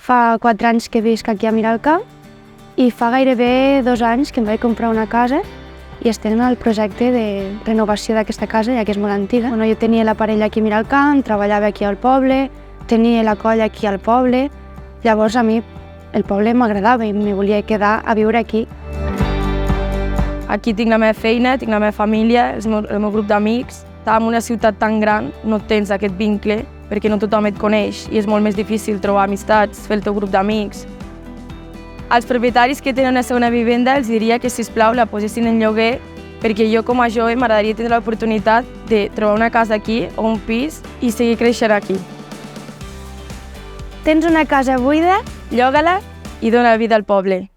Fa 4 anys que visc aquí a Miralcamp i fa gairebé 2 anys que em vaig comprar una casa i estem en el projecte de renovació d'aquesta casa, ja que és molt antiga. Jo tenia la parella aquí a Miralcamp, treballava aquí al poble, tenia la colla aquí al poble, llavors a mi el poble m'agradava i me volia quedar a viure aquí. Aquí tinc la meva feina, tinc la meva família, el meu grup d'amics. Estar en una ciutat tan gran no tens aquest vincle perquè no tothom et coneix i és molt més difícil trobar amistats, fer el teu grup d'amics. Als propietaris que tenen una segona vivenda els diria que, sisplau, la posessin en lloguer perquè jo, com a jove, m'agradaria tenir l'oportunitat de trobar una casa aquí o un pis i seguir creixent aquí. Tens una casa buida? Lloga-la i dona vida al poble.